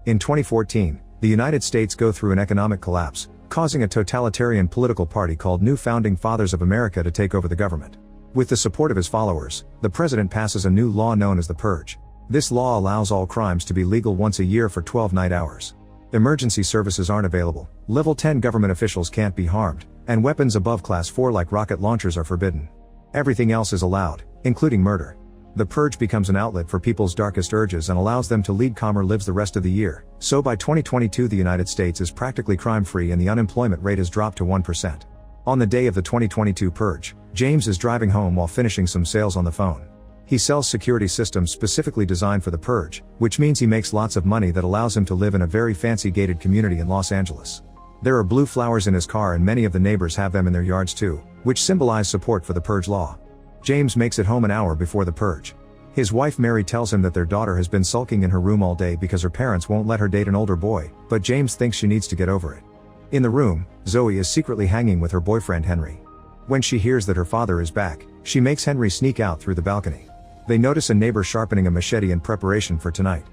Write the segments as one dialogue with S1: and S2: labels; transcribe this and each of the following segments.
S1: In 2014, the United States go through an economic collapse, causing a totalitarian political party called New Founding Fathers of America to take over the government. With the support of his followers, the president passes a new law known as the Purge. This law allows all crimes to be legal once a year for 12 night hours. Emergency services aren't available, level 10 government officials can't be harmed, and weapons above class 4 like rocket launchers are forbidden. Everything else is allowed, including murder. The purge becomes an outlet for people's darkest urges and allows them to lead calmer lives the rest of the year. So by 2022 the United States is practically crime-free and the unemployment rate has dropped to 1%. On the day of the 2022 purge, James is driving home while finishing some sales on the phone. He sells security systems specifically designed for the purge, which means he makes lots of money that allows him to live in a very fancy gated community in Los Angeles. There are blue flowers in his car and many of the neighbors have them in their yards too, which symbolize support for the purge law. James makes it home an hour before the purge. His wife Mary tells him that their daughter has been sulking in her room all day because her parents won't let her date an older boy, but James thinks she needs to get over it. In the room, Zoe is secretly hanging with her boyfriend Henry. When she hears that her father is back, she makes Henry sneak out through the balcony. They notice a neighbor sharpening a machete in preparation for tonight.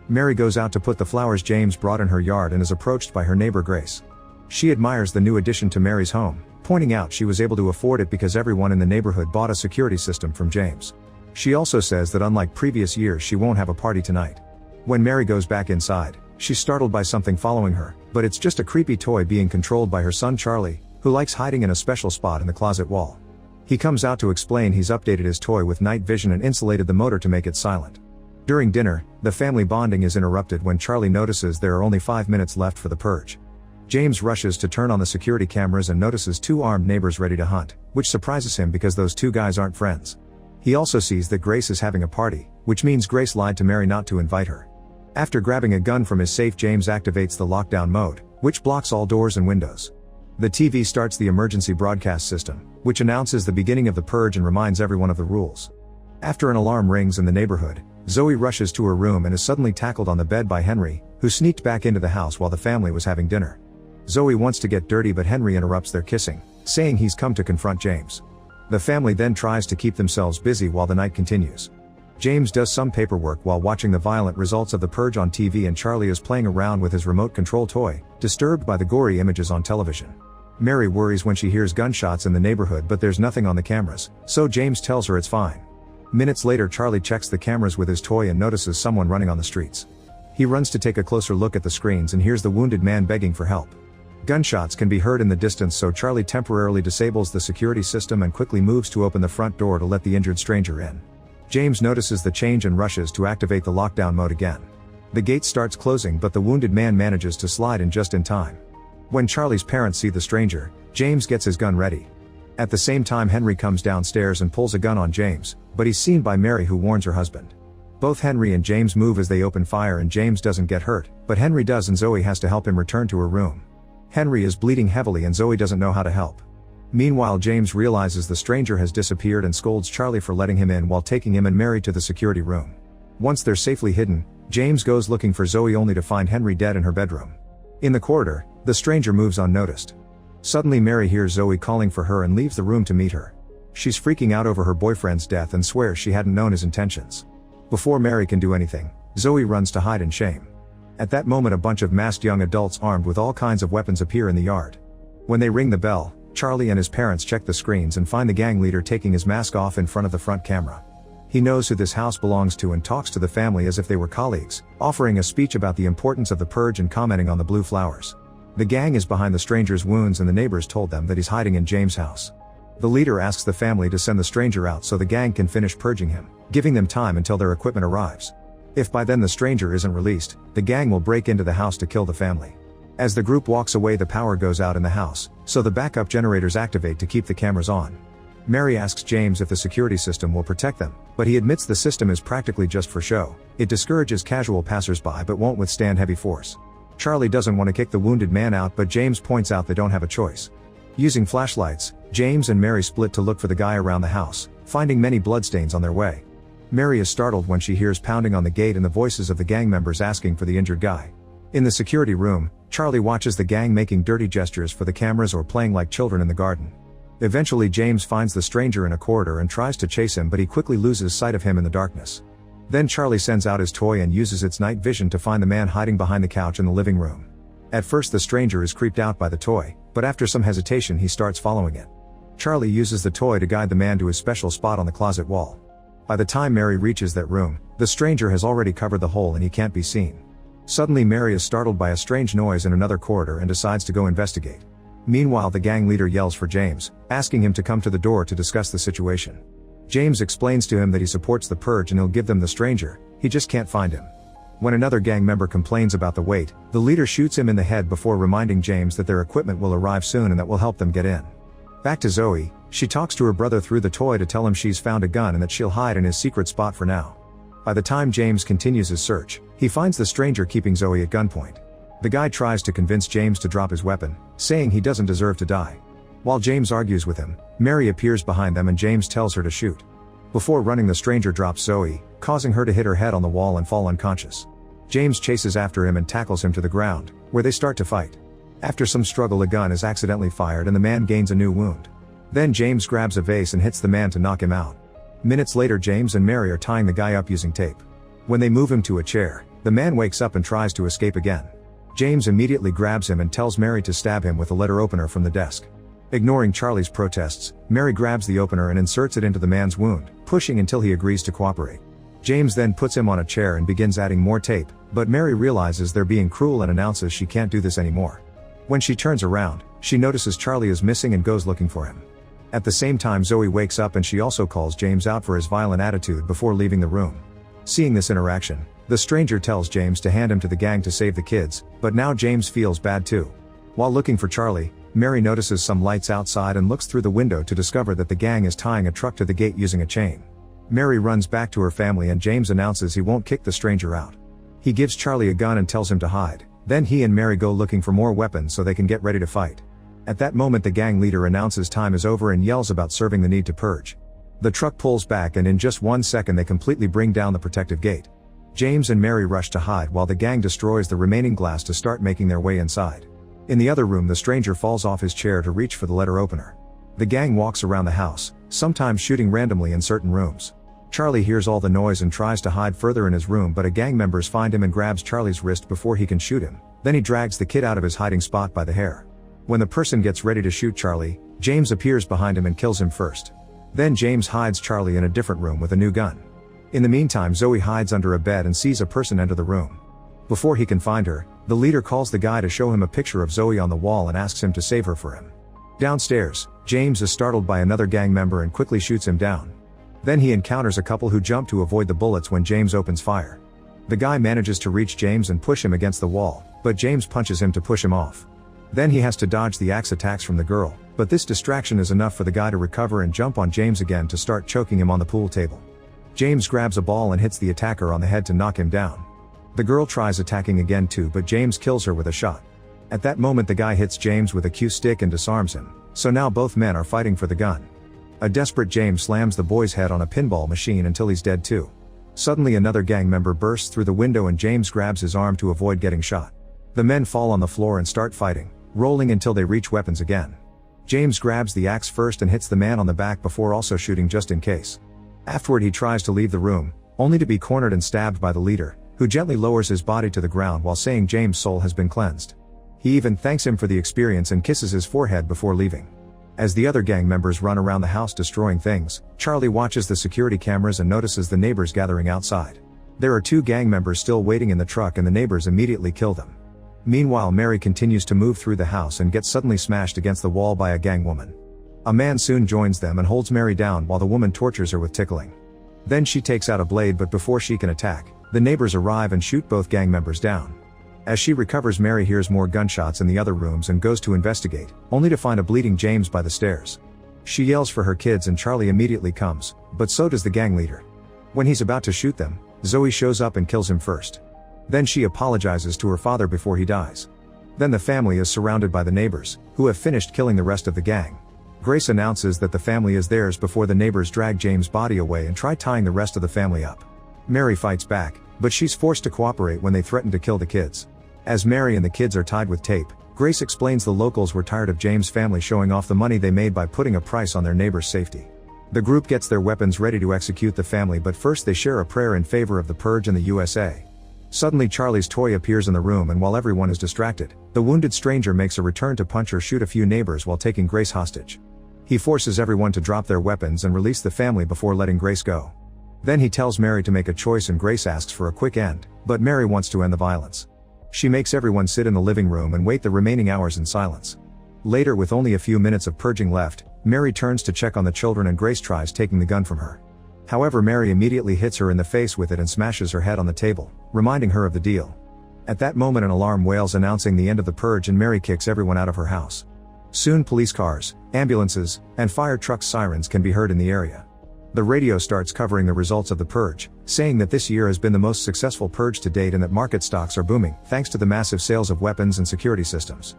S1: Mary goes out to put the flowers James brought in her yard and is approached by her neighbor Grace. She admires the new addition to Mary's home, pointing out she was able to afford it because everyone in the neighborhood bought a security system from James. She also says that unlike previous years she won't have a party tonight. When Mary goes back inside, she's startled by something following her, but it's just a creepy toy being controlled by her son Charlie, who likes hiding in a special spot in the closet wall. He comes out to explain he's updated his toy with night vision and insulated the motor to make it silent. During dinner, the family bonding is interrupted when Charlie notices there are only 5 minutes left for the purge. James rushes to turn on the security cameras and notices 2 armed neighbors ready to hunt, which surprises him because those 2 guys aren't friends. He also sees that Grace is having a party, which means Grace lied to Mary not to invite her. After grabbing a gun from his safe, James activates the lockdown mode, which blocks all doors and windows. The TV starts the emergency broadcast system, which announces the beginning of the purge and reminds everyone of the rules. After an alarm rings in the neighborhood, Zoe rushes to her room and is suddenly tackled on the bed by Henry, who sneaked back into the house while the family was having dinner. Zoe wants to get dirty but Henry interrupts their kissing, saying he's come to confront James. The family then tries to keep themselves busy while the night continues. James does some paperwork while watching the violent results of the purge on TV and Charlie is playing around with his remote control toy, disturbed by the gory images on television. Mary worries when she hears gunshots in the neighborhood but there's nothing on the cameras, so James tells her it's fine. Minutes later Charlie checks the cameras with his toy and notices someone running on the streets. He runs to take a closer look at the screens and hears the wounded man begging for help. Gunshots can be heard in the distance so Charlie temporarily disables the security system and quickly moves to open the front door to let the injured stranger in. James notices the change and rushes to activate the lockdown mode again. The gate starts closing but the wounded man manages to slide in just in time. When Charlie's parents see the stranger, James gets his gun ready. At the same time Henry comes downstairs and pulls a gun on James, but he's seen by Mary who warns her husband. Both Henry and James move as they open fire and James doesn't get hurt, but Henry does and Zoe has to help him return to her room. Henry is bleeding heavily and Zoe doesn't know how to help. Meanwhile James realizes the stranger has disappeared and scolds Charlie for letting him in while taking him and Mary to the security room. Once they're safely hidden, James goes looking for Zoe only to find Henry dead in her bedroom. In the corridor, the stranger moves unnoticed. Suddenly Mary hears Zoe calling for her and leaves the room to meet her. She's freaking out over her boyfriend's death and swears she hadn't known his intentions. Before Mary can do anything, Zoe runs to hide in shame. At that moment a bunch of masked young adults armed with all kinds of weapons appear in the yard. When they ring the bell, Charlie and his parents check the screens and find the gang leader taking his mask off in front of the front camera. He knows who this house belongs to and talks to the family as if they were colleagues, offering a speech about the importance of the purge and commenting on the blue flowers. The gang is behind the stranger's wounds and the neighbors told them that he's hiding in James' house. The leader asks the family to send the stranger out so the gang can finish purging him, giving them time until their equipment arrives. If by then the stranger isn't released, the gang will break into the house to kill the family. As the group walks away the power goes out in the house, so the backup generators activate to keep the cameras on. Mary asks James if the security system will protect them, but he admits the system is practically just for show. It discourages casual passersby but won't withstand heavy force. Charlie doesn't want to kick the wounded man out but James points out they don't have a choice. Using flashlights, James and Mary split to look for the guy around the house, finding many bloodstains on their way. Mary is startled when she hears pounding on the gate and the voices of the gang members asking for the injured guy. In the security room, Charlie watches the gang making dirty gestures for the cameras or playing like children in the garden. Eventually James finds the stranger in a corridor and tries to chase him but he quickly loses sight of him in the darkness. Then Charlie sends out his toy and uses its night vision to find the man hiding behind the couch in the living room. At first the stranger is creeped out by the toy, but after some hesitation he starts following it. Charlie uses the toy to guide the man to his special spot on the closet wall. By the time Mary reaches that room, the stranger has already covered the hole and he can't be seen. Suddenly Mary is startled by a strange noise in another corridor and decides to go investigate. Meanwhile the gang leader yells for James, asking him to come to the door to discuss the situation. James explains to him that he supports the purge and he'll give them the stranger, he just can't find him. When another gang member complains about the wait, the leader shoots him in the head before reminding James that their equipment will arrive soon and that will help them get in. Back to Zoe, she talks to her brother through the toy to tell him she's found a gun and that she'll hide in his secret spot for now. By the time James continues his search, he finds the stranger keeping Zoe at gunpoint. The guy tries to convince James to drop his weapon, saying he doesn't deserve to die. While James argues with him, Mary appears behind them and James tells her to shoot. Before running, the stranger drops Zoe, causing her to hit her head on the wall and fall unconscious. James chases after him and tackles him to the ground, where they start to fight. After some struggle, a gun is accidentally fired and the man gains a new wound. Then James grabs a vase and hits the man to knock him out. Minutes later, James and Mary are tying the guy up using tape. When they move him to a chair, the man wakes up and tries to escape again. James immediately grabs him and tells Mary to stab him with a letter opener from the desk. Ignoring Charlie's protests, Mary grabs the opener and inserts it into the man's wound, pushing until he agrees to cooperate. James then puts him on a chair and begins adding more tape, but Mary realizes they're being cruel and announces she can't do this anymore. When she turns around, she notices Charlie is missing and goes looking for him. At the same time, Zoe wakes up and she also calls James out for his violent attitude before leaving the room. Seeing this interaction, the stranger tells James to hand him to the gang to save the kids, but now James feels bad too. While looking for Charlie, Mary notices some lights outside and looks through the window to discover that the gang is tying a truck to the gate using a chain. Mary runs back to her family and James announces he won't kick the stranger out. He gives Charlie a gun and tells him to hide. Then he and Mary go looking for more weapons so they can get ready to fight. At that moment, the gang leader announces time is over and yells about serving the need to purge. The truck pulls back and in just 1 second they completely bring down the protective gate. James and Mary rush to hide while the gang destroys the remaining glass to start making their way inside. In the other room, the stranger falls off his chair to reach for the letter opener. The gang walks around the house, sometimes shooting randomly in certain rooms. Charlie hears all the noise and tries to hide further in his room, but a gang members find him and grabs Charlie's wrist before he can shoot him. Then he drags the kid out of his hiding spot by the hair. When the person gets ready to shoot Charlie, James appears behind him and kills him first. Then James hides Charlie in a different room with a new gun. In the meantime, Zoe hides under a bed and sees a person enter the room. Before he can find her, the leader calls the guy to show him a picture of Zoe on the wall and asks him to save her for him. Downstairs, James is startled by another gang member and quickly shoots him down. Then he encounters a couple who jump to avoid the bullets when James opens fire. The guy manages to reach James and push him against the wall, but James punches him to push him off. Then he has to dodge the axe attacks from the girl, but this distraction is enough for the guy to recover and jump on James again to start choking him on the pool table. James grabs a ball and hits the attacker on the head to knock him down. The girl tries attacking again too, but James kills her with a shot. At that moment, the guy hits James with a cue stick and disarms him, so now both men are fighting for the gun. A desperate James slams the boy's head on a pinball machine until he's dead too. Suddenly another gang member bursts through the window and James grabs his arm to avoid getting shot. The men fall on the floor and start fighting, rolling until they reach weapons again. James grabs the axe first and hits the man on the back before also shooting just in case. Afterward he tries to leave the room, only to be cornered and stabbed by the leader, who gently lowers his body to the ground while saying James' soul has been cleansed. He even thanks him for the experience and kisses his forehead before leaving. As the other gang members run around the house destroying things, Charlie watches the security cameras and notices the neighbors gathering outside. There are 2 gang members still waiting in the truck and the neighbors immediately kill them. Meanwhile, Mary continues to move through the house and gets suddenly smashed against the wall by a gang woman. A man soon joins them and holds Mary down while the woman tortures her with tickling. Then she takes out a blade, but before she can attack, the neighbors arrive and shoot both gang members down. As she recovers, Mary hears more gunshots in the other rooms and goes to investigate, only to find a bleeding James by the stairs. She yells for her kids and Charlie immediately comes, but so does the gang leader. When he's about to shoot them, Zoe shows up and kills him first. Then she apologizes to her father before he dies. Then the family is surrounded by the neighbors, who have finished killing the rest of the gang. Grace announces that the family is theirs before the neighbors drag James' body away and try tying the rest of the family up. Mary fights back, but she's forced to cooperate when they threaten to kill the kids. As Mary and the kids are tied with tape, Grace explains the locals were tired of James' family showing off the money they made by putting a price on their neighbor's safety. The group gets their weapons ready to execute the family, but first they share a prayer in favor of the Purge and the USA. Suddenly Charlie's toy appears in the room, and while everyone is distracted, the wounded stranger makes a return to punch or shoot a few neighbors while taking Grace hostage. He forces everyone to drop their weapons and release the family before letting Grace go. Then he tells Mary to make a choice, and Grace asks for a quick end, but Mary wants to end the violence. She makes everyone sit in the living room and wait the remaining hours in silence. Later, with only a few minutes of purging left, Mary turns to check on the children and Grace tries taking the gun from her. However, Mary immediately hits her in the face with it and smashes her head on the table, reminding her of the deal. At that moment an alarm wails announcing the end of the purge, and Mary kicks everyone out of her house. Soon police cars, ambulances, and fire trucks' sirens can be heard in the area. The radio starts covering the results of the purge, saying that this year has been the most successful purge to date and that market stocks are booming, thanks to the massive sales of weapons and security systems.